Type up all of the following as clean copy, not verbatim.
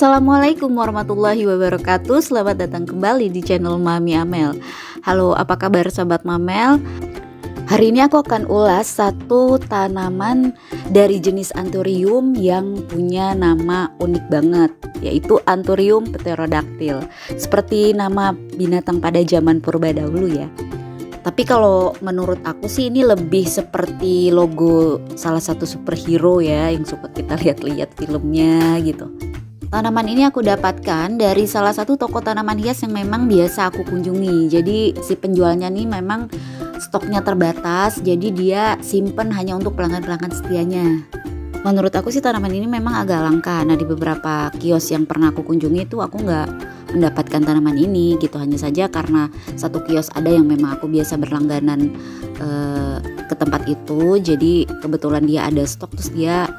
Assalamualaikum warahmatullahi wabarakatuh. Selamat datang kembali di channel Mami Amel. Halo, apa kabar sahabat Mamel? Hari ini aku akan ulas satu tanaman dari jenis anthurium yang punya nama unik banget, yaitu Anthurium pterodactyl. Seperti nama binatang pada zaman purba dahulu ya. Tapi kalau menurut aku sih ini lebih seperti logo salah satu superhero ya, yang suka kita lihat-lihat filmnya gitu. Tanaman ini aku dapatkan dari salah satu toko tanaman hias yang memang biasa aku kunjungi. Jadi si penjualnya nih memang stoknya terbatas, jadi dia simpen hanya untuk pelanggan-pelanggan setianya. Menurut aku sih tanaman ini memang agak langka. Nah, di beberapa kios yang pernah aku kunjungi itu aku nggak mendapatkan tanaman ini gitu. Hanya saja karena satu kios ada yang memang aku biasa berlangganan ke tempat itu, jadi kebetulan dia ada stok, terus dia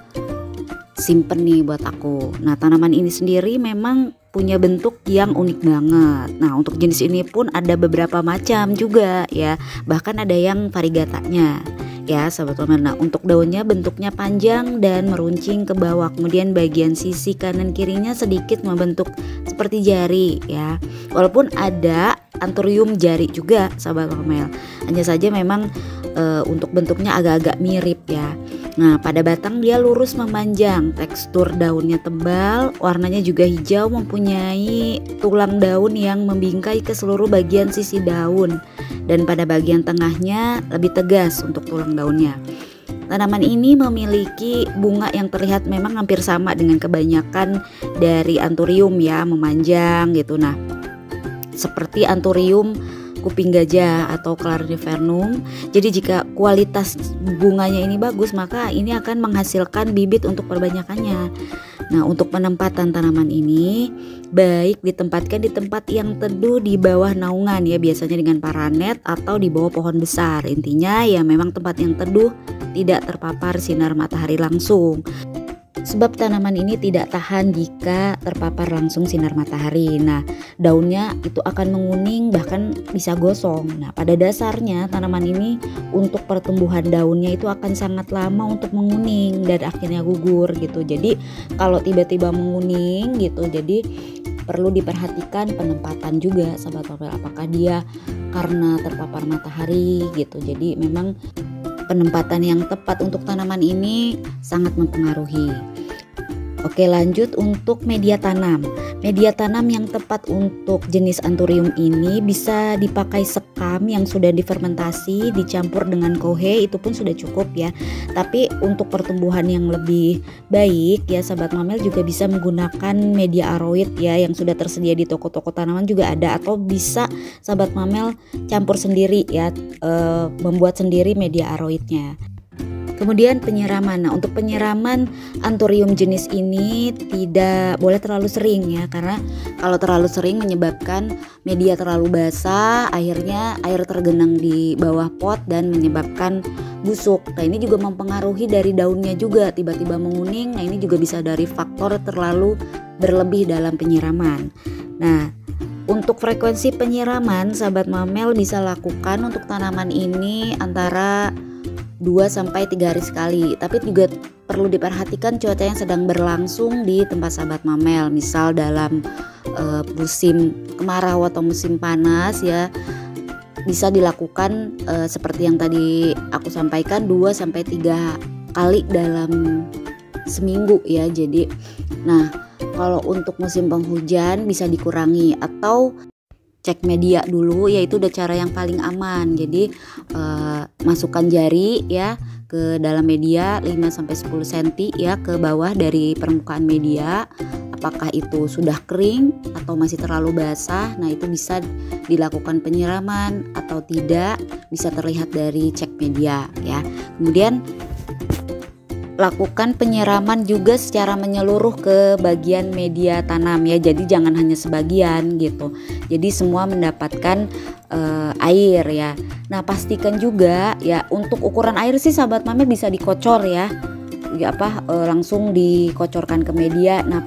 simpen nih buat aku. Nah, tanaman ini sendiri memang punya bentuk yang unik banget. Nah, untuk jenis ini pun ada beberapa macam juga ya. Bahkan ada yang variegatanya ya sahabat Mamel. Nah, untuk daunnya bentuknya panjang dan meruncing ke bawah. Kemudian bagian sisi kanan kirinya sedikit membentuk seperti jari ya. Walaupun ada anthurium jari juga sahabat Mamel. Hanya saja memang untuk bentuknya agak-agak mirip ya. Nah, pada batang dia lurus memanjang, tekstur daunnya tebal, warnanya juga hijau, mempunyai tulang daun yang membingkai ke seluruh bagian sisi daun, dan pada bagian tengahnya lebih tegas untuk tulang daunnya. Tanaman ini memiliki bunga yang terlihat memang hampir sama dengan kebanyakan dari anthurium ya, memanjang gitu. Nah, seperti anthurium kuping gajah atau Clarinifernum. Jadi jika kualitas bunganya ini bagus, maka ini akan menghasilkan bibit untuk perbanyakannya. Nah, untuk penempatan tanaman ini baik ditempatkan di tempat yang teduh di bawah naungan ya, biasanya dengan paranet atau di bawah pohon besar. Intinya ya memang tempat yang teduh, tidak terpapar sinar matahari langsung. Sebab tanaman ini tidak tahan jika terpapar langsung sinar matahari. Nah, daunnya itu akan menguning, bahkan bisa gosong. Nah, pada dasarnya tanaman ini untuk pertumbuhan daunnya itu akan sangat lama untuk menguning dan akhirnya gugur gitu. Jadi kalau tiba-tiba menguning gitu, jadi perlu diperhatikan penempatan juga sahabat Mamel. Apakah dia karena terpapar matahari gitu. Jadi memang penempatan yang tepat untuk tanaman ini sangat mempengaruhi. Oke, lanjut untuk media tanam. Media tanam yang tepat untuk jenis anthurium ini bisa dipakai sekam yang sudah difermentasi dicampur dengan kohe, itu pun sudah cukup ya. Tapi untuk pertumbuhan yang lebih baik ya sahabat Mamel juga bisa menggunakan media aroid ya yang sudah tersedia di toko-toko tanaman juga ada, atau bisa sahabat Mamel campur sendiri ya, membuat sendiri media aroidnya. Kemudian penyiraman. Nah, untuk penyiraman anthurium jenis ini tidak boleh terlalu sering ya, karena kalau terlalu sering menyebabkan media terlalu basah, akhirnya air tergenang di bawah pot dan menyebabkan busuk. Nah, ini juga mempengaruhi dari daunnya juga, tiba-tiba menguning. Nah, ini juga bisa dari faktor terlalu berlebih dalam penyiraman. Nah, untuk frekuensi penyiraman sahabat Mamel bisa lakukan untuk tanaman ini antara 2-3 hari sekali. Tapi juga perlu diperhatikan cuaca yang sedang berlangsung di tempat sahabat Mamel. Misal dalam musim kemarau atau musim panas ya, bisa dilakukan seperti yang tadi aku sampaikan 2-3 kali dalam seminggu ya. Jadi nah, kalau untuk musim penghujan bisa dikurangi atau cek media dulu, yaitu udah cara yang paling aman. Jadi masukkan jari ya ke dalam media 5-10 cm ya ke bawah dari permukaan media. Apakah itu sudah kering atau masih terlalu basah? Nah, itu bisa dilakukan penyiraman atau tidak, bisa terlihat dari cek media ya. Kemudian lakukan penyiraman juga secara menyeluruh ke bagian media tanam ya. Jadi jangan hanya sebagian gitu. Jadi semua mendapatkan air ya. Nah, pastikan juga ya untuk ukuran air sih sahabat Mamel bisa dikocor ya. Langsung dikocorkan ke media. Nah,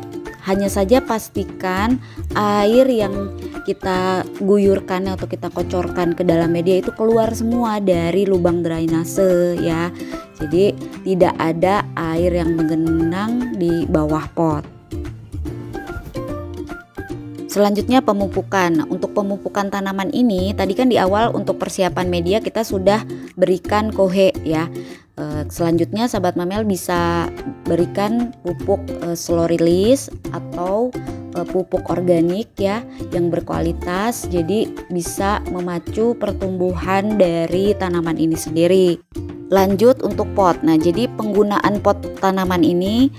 hanya saja pastikan air yang kita guyurkan atau kita kocorkan ke dalam media itu keluar semua dari lubang drainase ya. Jadi tidak ada air yang menggenang di bawah pot. Selanjutnya pemupukan. Nah, untuk pemupukan tanaman ini tadi kan di awal untuk persiapan media kita sudah berikan kohe ya. Selanjutnya sahabat mamel bisa berikan pupuk slow release atau pupuk organik ya yang berkualitas, jadi bisa memacu pertumbuhan dari tanaman ini sendiri. Lanjut untuk pot. Nah, jadi penggunaan pot tanaman ini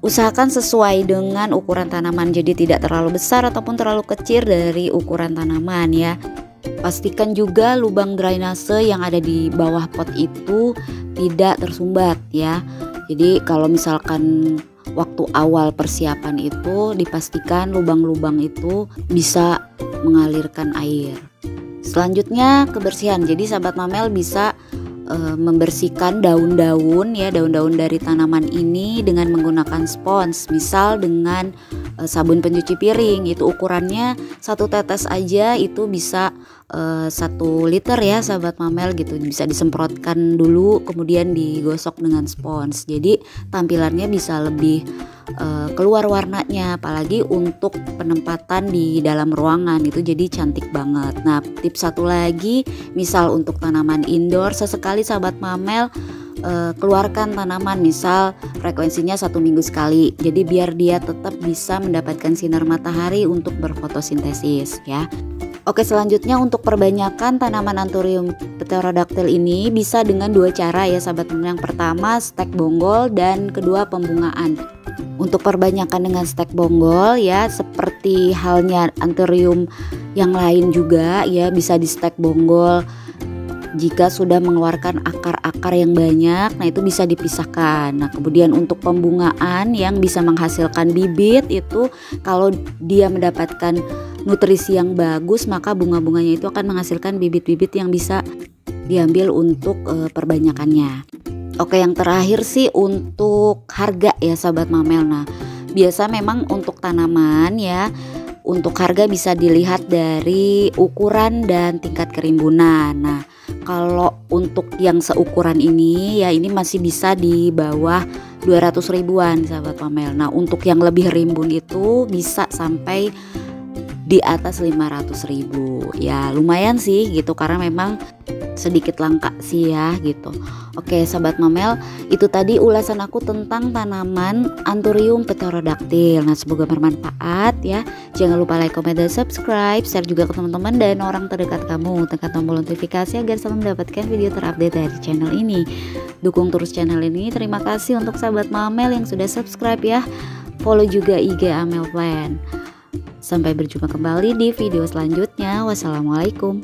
usahakan sesuai dengan ukuran tanaman, jadi tidak terlalu besar ataupun terlalu kecil dari ukuran tanaman ya. Pastikan juga lubang drainase yang ada di bawah pot itu tidak tersumbat ya. Jadi kalau misalkan waktu awal persiapan itu dipastikan lubang-lubang itu bisa mengalirkan air. Selanjutnya kebersihan. Jadi sahabat mamel bisa membersihkan daun-daun ya, daun-daun dari tanaman ini dengan menggunakan spons, misal dengan sabun pencuci piring. Itu ukurannya 1 tetes aja, itu bisa 1 liter ya sahabat mamel gitu, bisa disemprotkan dulu kemudian digosok dengan spons, jadi tampilannya bisa lebih keluar warnanya, apalagi untuk penempatan di dalam ruangan itu jadi cantik banget. Nah, tips satu lagi, misal untuk tanaman indoor, sesekali sahabat mamel keluarkan tanaman, misal frekuensinya 1 minggu sekali, jadi biar dia tetap bisa mendapatkan sinar matahari untuk berfotosintesis ya. Oke, selanjutnya untuk perbanyakan tanaman Anthurium pterodactyl ini bisa dengan 2 cara ya sahabat mamel. Yang pertama stek bonggol dan kedua pembungaan. Untuk perbanyakan dengan stek bonggol ya, seperti halnya Anthurium yang lain juga ya, bisa di stek bonggol. Jika sudah mengeluarkan akar-akar yang banyak, nah itu bisa dipisahkan. Nah, kemudian untuk pembungaan yang bisa menghasilkan bibit itu, kalau dia mendapatkan nutrisi yang bagus, maka bunga-bunganya itu akan menghasilkan bibit-bibit yang bisa diambil untuk perbanyakannya. Oke, yang terakhir sih untuk harga ya sahabat mamel. Nah, biasa memang untuk tanaman ya, untuk harga bisa dilihat dari ukuran dan tingkat kerimbunan. Nah, kalau untuk yang seukuran ini ya, ini masih bisa di bawah 200 ribuan sahabat mamel. Nah, untuk yang lebih rimbun itu bisa sampai di atas 500 ribu ya, lumayan sih gitu, karena memang sedikit langka sih ya gitu. Oke sahabat mamel, itu tadi ulasan aku tentang tanaman Anthurium pterodactyl. Nah, semoga bermanfaat ya. Jangan lupa like, comment, dan subscribe, share juga ke teman-teman dan orang terdekat kamu. Tekan tombol notifikasi agar selalu mendapatkan video terupdate dari channel ini. Dukung terus channel ini. Terima kasih untuk sahabat mamel yang sudah subscribe ya. Follow juga IG Amel Plan. Sampai berjumpa kembali di video selanjutnya. Wassalamualaikum.